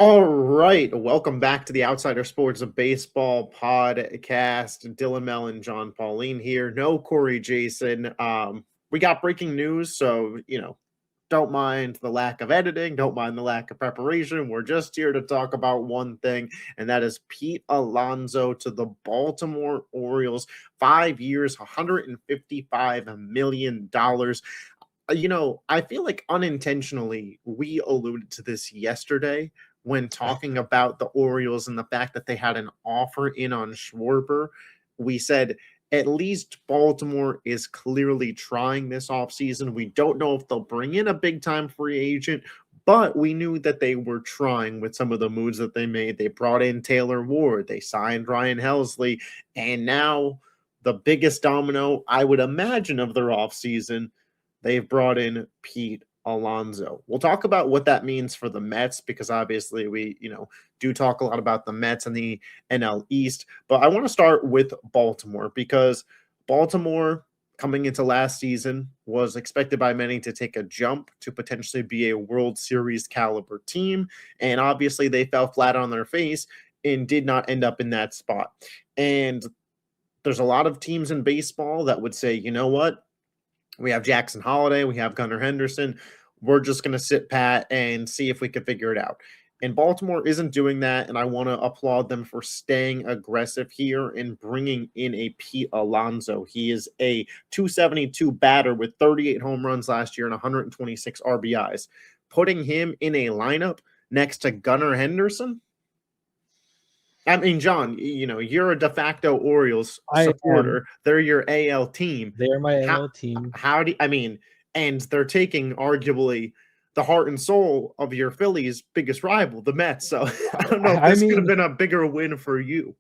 All right, welcome back to the Outsider Sports of Baseball podcast. Dylan Mellon, John Pauline here. No Corey Jason. We got breaking news, so don't mind the lack of editing, don't mind the lack of preparation. We're just here to talk about one thing, and that is Pete Alonso to the Baltimore Orioles. 5 years, $155 million. I feel like unintentionally we alluded to this yesterday when talking about the Orioles and the fact that they had an offer in on Schwarber. We said at least Baltimore is clearly trying this offseason. We don't know if they'll bring in a big time free agent, but we knew that they were trying with some of the moves that they made. They brought in Taylor Ward, they signed Ryan Helsley, and now the biggest domino I would imagine of their offseason, they've brought in Pete Alonso. We'll talk about what that means for the Mets because obviously we, do talk a lot about the Mets and the NL East. But I want to start with Baltimore because Baltimore coming into last season was expected by many to take a jump to potentially be a World Series caliber team. And obviously they fell flat on their face and did not end up in that spot. And there's a lot of teams in baseball that would say, you know what? We have Jackson Holiday, we have Gunnar Henderson. We're just going to sit pat and see if we can figure it out. And Baltimore isn't doing that, and I want to applaud them for staying aggressive here and bringing in a Pete Alonso. He is a 272 batter with 38 home runs last year and 126 RBIs. Putting him in a lineup next to Gunnar Henderson, I mean, John, you're a de facto Orioles supporter. They're your AL team. They're my How AL team. how do I mean? And they're taking arguably the heart and soul of your Phillies' biggest rival, the Mets. So I don't know if this could have been a bigger win for you.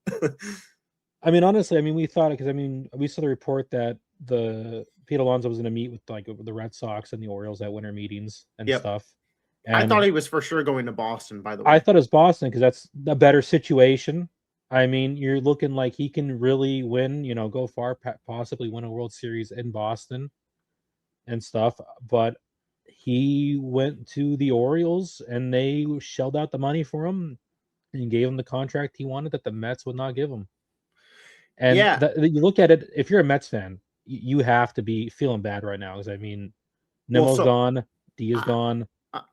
Honestly, we thought it because we saw the report that the Pete Alonso was going to meet with the Red Sox and the Orioles at winter meetings and stuff. And I thought he was for sure going to Boston, by the way. I thought it was Boston because that's a better situation. You're looking like he can really win, go far, possibly win a World Series in Boston and stuff. But he went to the Orioles and they shelled out the money for him and gave him the contract he wanted that the Mets would not give him. And you look at it, if you're a Mets fan, you have to be feeling bad right now because Nemo's gone, D is gone.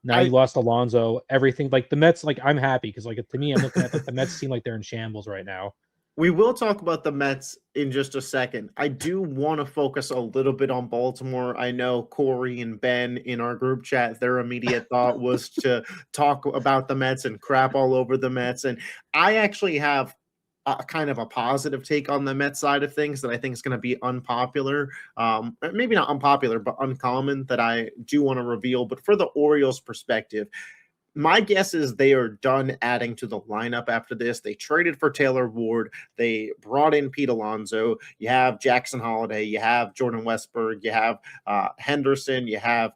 Now you lost Alonso. Everything like the Mets, I'm happy because to me, I'm looking at the Mets seem like they're in shambles right now. We will talk about the Mets in just a second. I do want to focus a little bit on Baltimore. I know Corey and Ben in our group chat, their immediate thought was to talk about the Mets and crap all over the Mets. And I actually have a kind of a positive take on the Mets side of things that I think is going to be unpopular. Maybe not unpopular, but uncommon that I do want to reveal. But for the Orioles perspective, my guess is they are done adding to the lineup after this. They traded for Taylor Ward. They brought in Pete Alonso. You have Jackson Holiday. You have Jordan Westburg. You have Henderson. You have,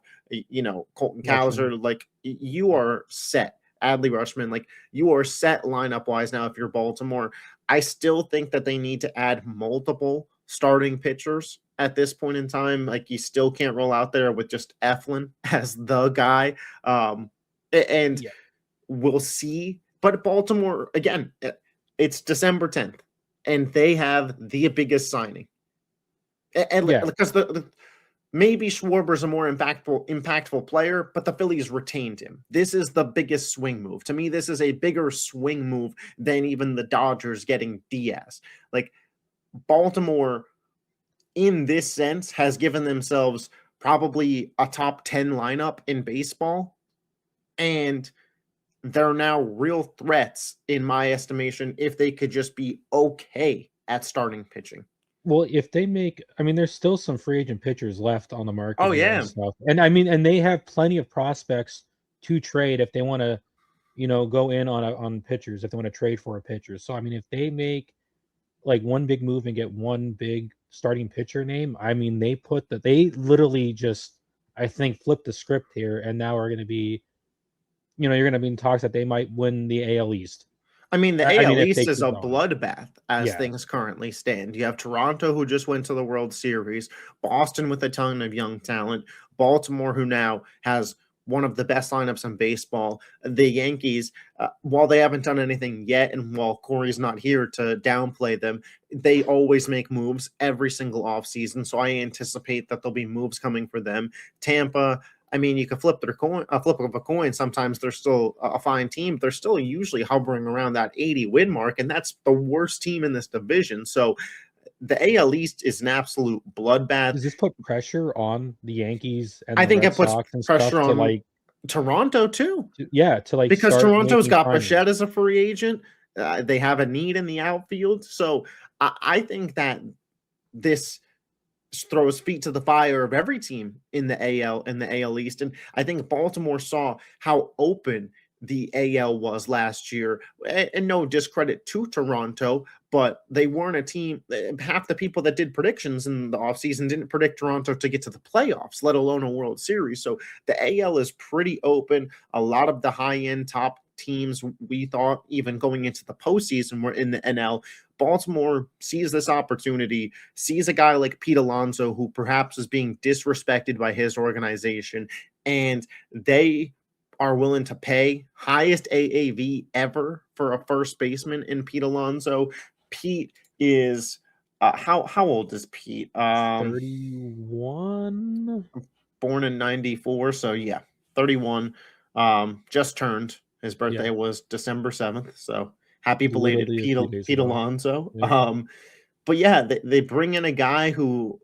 Colton Cowser. Like, you are set. Adley Rushman. Like, you are set lineup-wise now if you're Baltimore. I still think that they need to add multiple starting pitchers at this point in time. Like, you still can't roll out there with just Eflin as the guy. We'll see. But Baltimore, again, it's December 10th, and they have the biggest signing. Because maybe Schwarber's a more impactful player, but the Phillies retained him. This is the biggest swing move. To me, this is a bigger swing move than even the Dodgers getting Diaz. Like, Baltimore, in this sense, has given themselves probably a top 10 lineup in baseball. And they're now real threats, in my estimation, if they could just be okay at starting pitching. Well, if they make, there's still some free agent pitchers left on the market. Oh, yeah. And stuff. And they have plenty of prospects to trade if they want to, go in on pitchers, if they want to trade for a pitcher. So, if they make one big move and get one big starting pitcher name, they literally just, I think, flip the script here and now are going to be, you're going to be in talks that they might win the AL East. The AL East is a bloodbath as things currently stand. You have Toronto, who just went to the World Series, Boston with a ton of young talent, Baltimore, who now has one of the best lineups in baseball. The Yankees, while they haven't done anything yet, and while Corey's not here to downplay them, they always make moves every single offseason. So I anticipate that there'll be moves coming for them. Tampa, I mean, you could flip their coin, a flip of a coin. Sometimes they're still a fine team. They're still usually hovering around that 80 win mark, and that's the worst team in this division. So the AL East is an absolute bloodbath. Does this put pressure on the Yankees and I the think Red it puts Sox and stuff pressure to on like, Toronto too, to like because start Toronto's making got signings? Bichette as a free agent. They have a need in the outfield. So I think that this throws feet to the fire of every team in the AL and the AL East. And I think Baltimore saw how open the AL was last year. And no discredit to Toronto, but they weren't a team. Half the people that did predictions in the offseason didn't predict Toronto to get to the playoffs, let alone a World Series. So the AL is pretty open. A lot of the high-end top teams we thought even going into the postseason were in the NL. Baltimore sees this opportunity, sees a guy like Pete Alonso, who perhaps is being disrespected by his organization, and they are willing to pay highest AAV ever for a first baseman in Pete Alonso. Pete is how old is Pete? 31. Born in 94, so yeah, 31. Just turned. His birthday was December 7th, so happy belated Literally a few days Pete ago. Alonso. Yeah. But yeah, they bring in a guy who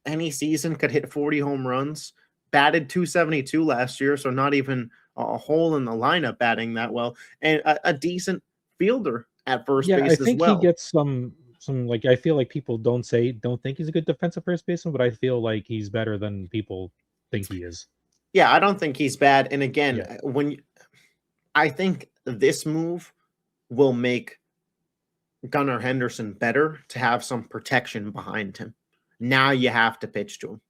any season could hit 40 home runs, batted 272 last year, so not even a hole in the lineup batting that well, and a decent fielder at first Yeah, I base as think he well. gets some like, I feel like people don't think he's a good defensive first baseman, but I feel like he's better than people think he is. Yeah, I don't think he's bad. And again, Yeah. I think this move will make Gunnar Henderson better to have some protection behind him. Now you have to pitch to him.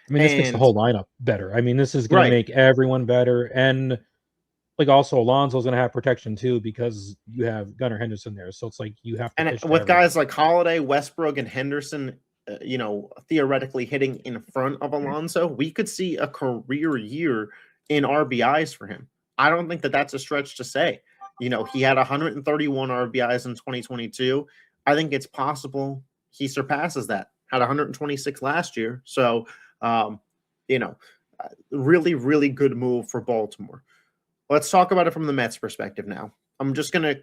I mean, this makes the And whole lineup better. I mean, this is going to right. make everyone better. And like also Alonso's going to have protection too because you have Gunnar Henderson there. So it's like you have to And pitch to with everyone. guys like Holiday, Westbrook, and Henderson, theoretically hitting in front of Alonso, we could see a career year in RBIs for him. I don't think that that's a stretch to say. He had 131 RBIs in 2022. I think it's possible he surpasses that. Had 126 last year. So, um, really, really good move for Baltimore. Let's talk about it from the Mets perspective now. I'm just going to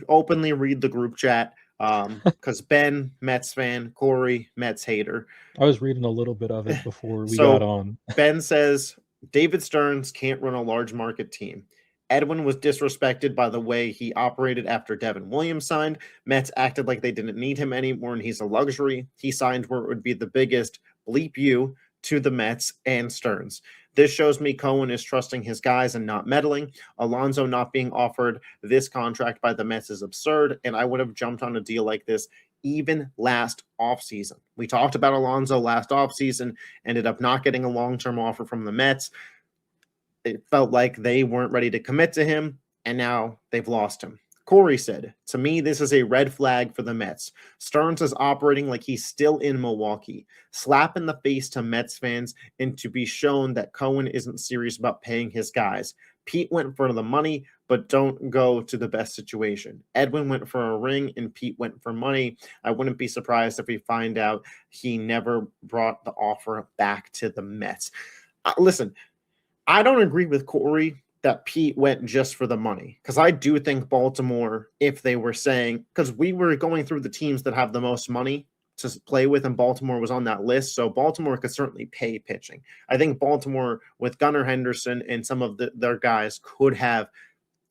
openly read the group chat because Ben, Mets fan, Corey, Mets hater. I was reading a little bit of it before we got So on. Ben says David Stearns can't run a large market team. Edwin was disrespected by the way he operated after Devin Williams signed. Mets acted like they didn't need him anymore, and he's a luxury. He signed where it would be the biggest bleep you to the Mets and Stearns. This shows me Cohen is trusting his guys and not meddling. Alonso not being offered this contract by the Mets is absurd, and I would have jumped on a deal like this even last offseason. We talked about Alonso last offseason, ended up not getting a long-term offer from the Mets. It felt like they weren't ready to commit to him, and now they've lost him. Corey said, to me, this is a red flag for the Mets. Stearns is operating like he's still in Milwaukee. Slap in the face to Mets fans and to be shown that Cohen isn't serious about paying his guys. Pete went for the money, but don't go to the best situation. Edwin went for a ring and Pete went for money. I wouldn't be surprised if we find out he never brought the offer back to the Mets. Listen, I don't agree with Corey that Pete went just for the money because I do think Baltimore, if they were saying, because we were going through the teams that have the most money to play with, and Baltimore was on that list, so Baltimore could certainly pay pitching. I think Baltimore with Gunnar Henderson and some of their guys could have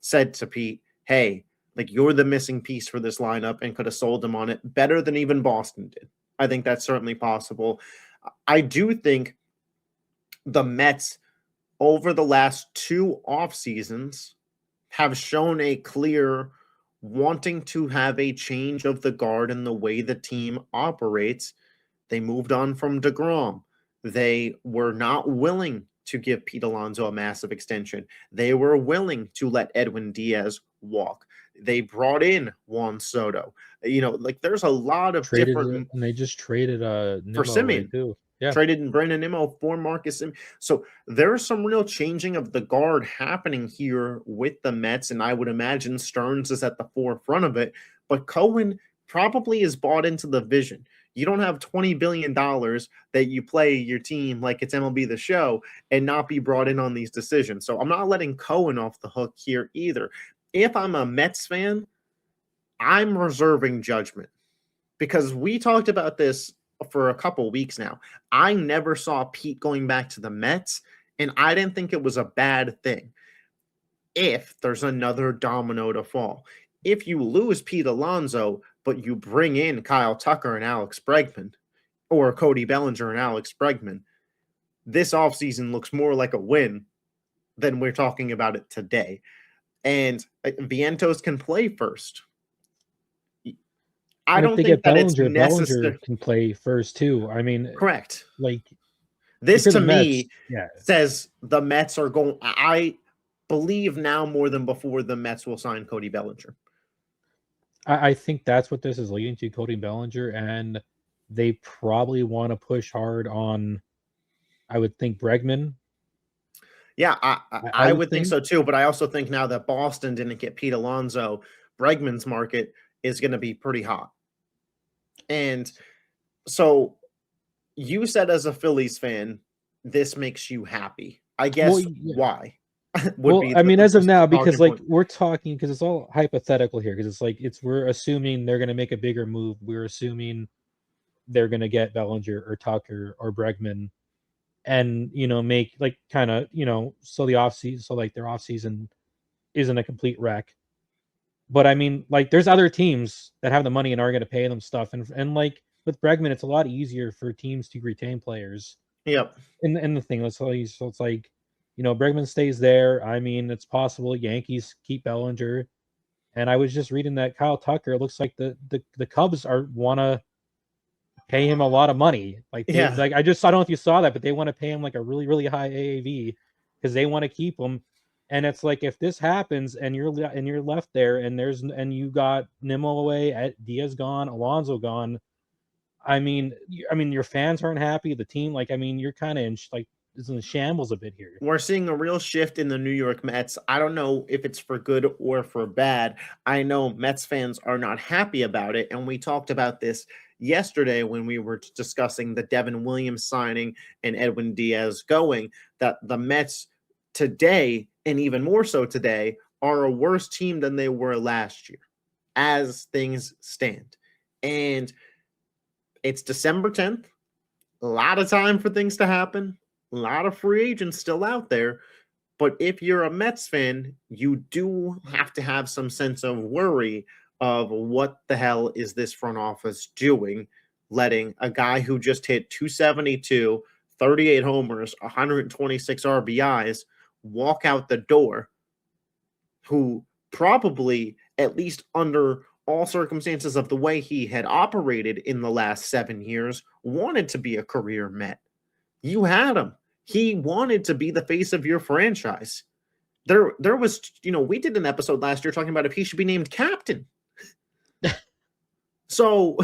said to Pete, "Hey, like you're the missing piece for this lineup," and could have sold him on it better than even Boston did. I think that's certainly possible. I do think the Mets over the last two off seasons have shown a clear wanting to have a change of the guard in the way the team operates. They moved on from DeGrom. They were not willing to give Pete Alonso a massive extension. They were willing to let Edwin Diaz walk. They brought in Juan Soto. Like there's a lot of Traded, different and they just traded for Nimmo away Simeon. too. Yeah. Traded in Brandon Nimmo for Marcus. So there's some real changing of the guard happening here with the Mets, and I would imagine Stearns is at the forefront of it. But Cohen probably is bought into the vision. You don't have $20 billion that you play your team like it's MLB The Show and not be brought in on these decisions. So I'm not letting Cohen off the hook here either. If I'm a Mets fan, I'm reserving judgment because we talked about this for a couple weeks now. I never saw Pete going back to the Mets, and I didn't think it was a bad thing if there's another domino to fall. If you lose Pete Alonso, but you bring in Kyle Tucker and Alex Bregman, or Cody Bellinger and Alex Bregman, this offseason looks more like a win than we're talking about it today. And Vientos can play first. I And if don't they think get that it's Bellinger, necessary. Bellinger can play first too. I mean, Correct. like This for the to Mets, me yeah. says the Mets are going. I believe now more than before the Mets will sign Cody Bellinger. I think that's what this is leading to, Cody Bellinger, and they probably want to push hard on, I would think, Bregman. Yeah, I I would would think think. so too. But I also think now that Boston didn't get Pete Alonso, Bregman's market is going to be pretty hot. And so you said as a Phillies fan, this makes you happy. I Well, guess yeah. why would Well, be I mean, as of now, the because talking like point. we're talking, because it's all hypothetical here, because it's like we're assuming they're going to make a bigger move. We're assuming they're going to get Bellinger or Tucker or Bregman, and make like kind of so the off season, so like their off season isn't a complete wreck. But I mean, like there's other teams that have the money and are going to pay them stuff, and like with Bregman, it's a lot easier for teams to retain players. Yep. In the thing, so it's like Bregman stays there. I mean, it's possible Yankees keep Bellinger. And I was just reading that Kyle Tucker, it looks like the Cubs are want to pay him a lot of money. Like Yeah. I don't know if you saw that, but they want to pay him like a really really high AAV because they want to keep him. And it's like if this happens and you're left there and you got Nimmo away, Diaz gone, Alonso gone. I mean your fans aren't happy. The team, like I mean, you're kind of is in shambles a bit here. We're seeing a real shift in the New York Mets. I don't know if it's for good or for bad. I know Mets fans are not happy about it. And we talked about this yesterday when we were discussing the Devin Williams signing and Edwin Diaz going, that the Mets today, and even more so today, are a worse team than they were last year as things stand. And it's December 10th. A lot of time for things to happen. A lot of free agents still out there. But if you're a Mets fan, you do have to have some sense of worry of what the hell is this front office doing, letting a guy who just hit 272, 38 homers, 126 RBIs walk out the door, who probably, at least under all circumstances of the way he had operated in the last 7 years, wanted to be a career Met. You had him. He wanted to be the face of your franchise. There was, we did an episode last year talking about if he should be named captain. So,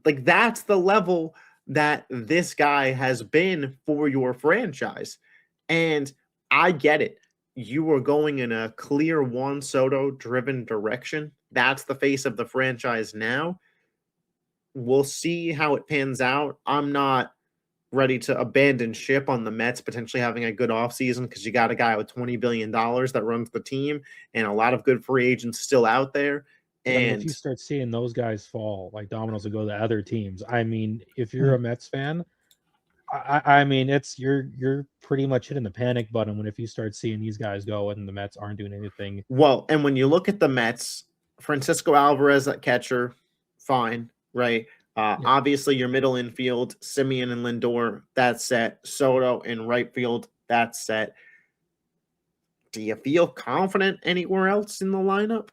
like, that's the level that this guy has been for your franchise. And I get it. You were going in a clear Juan Soto driven direction. That's the face of the franchise now. We'll see how it pans out. I'm not ready to abandon ship on the Mets potentially having a good offseason because you got a guy with $20 billion that runs the team and a lot of good free agents still out there. But I mean, if And you start seeing those guys fall like dominoes to go to other teams, I mean, if you're a Mets fan, I mean, you're pretty much hitting the panic button when if you start seeing these guys go and the Mets aren't doing anything. well, and when you look at the Mets, Francisco Alvarez at catcher, fine, right? Yeah. Obviously, your middle infield, Simeon and Lindor, that's set. Soto in right field, that's set. Do you feel confident anywhere else in the lineup?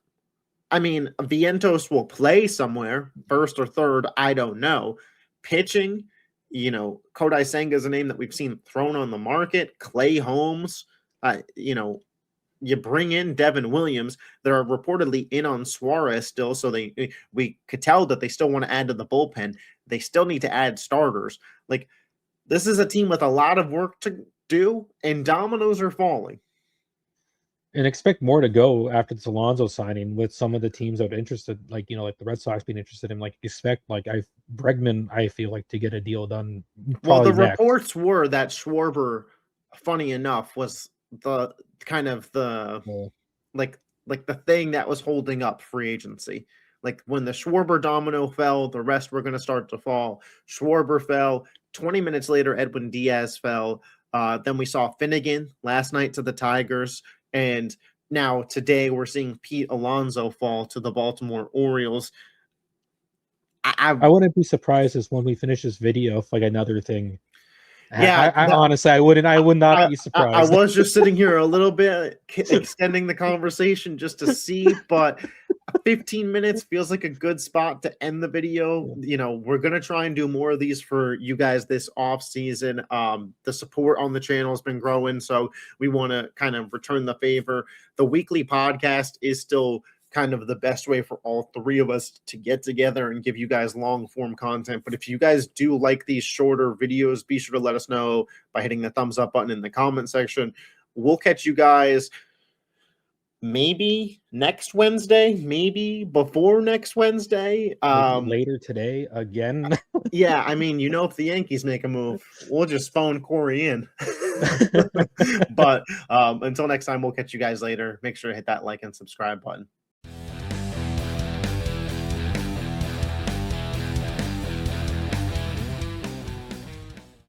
I mean, Vientos will play somewhere, first or third, I don't know. Pitching, Kodai Senga is a name that we've seen thrown on the market. Clay Holmes, you bring in Devin Williams. They're reportedly in on Suarez still, so we could tell that they still want to add to the bullpen. They still need to add starters. Like, This is a team with a lot of work to do, and dominoes are falling. And expect more to go after this Alonso signing with some of the teams that are interested, like like the Red Sox being interested in. Like expect like Bregman, I feel like to get a deal done Well, probably the next. reports were that Schwarber, funny enough, was the kind of the Well, like the thing that was holding up free agency. Like when the Schwarber domino fell, the rest were going to start to fall. Schwarber fell. 20 minutes later, Edwin Diaz fell. Then we saw Finnegan last night to the Tigers. And now today we're seeing Pete Alonso fall to the Baltimore Orioles. I wouldn't be surprised as when we finish this video if like another thing. Yeah, I honestly I would not be I surprised. was just sitting here a little bit extending the conversation just to see, but 15 minutes feels like a good spot to end the video. We're going to try and do more of these for you guys this off season. The support on the channel has been growing, so we want to kind of return the favor. The weekly podcast is still kind of the best way for all three of us to get together and give you guys long form content. But if you guys do like these shorter videos, be sure to let us know by hitting the thumbs up button in the comment section. We'll catch you guys maybe next Wednesday, maybe before next Wednesday. Later today again. Yeah, I mean, if the Yankees make a move, we'll just phone Corey in. But until next time, we'll catch you guys later. Make sure to hit that like and subscribe button.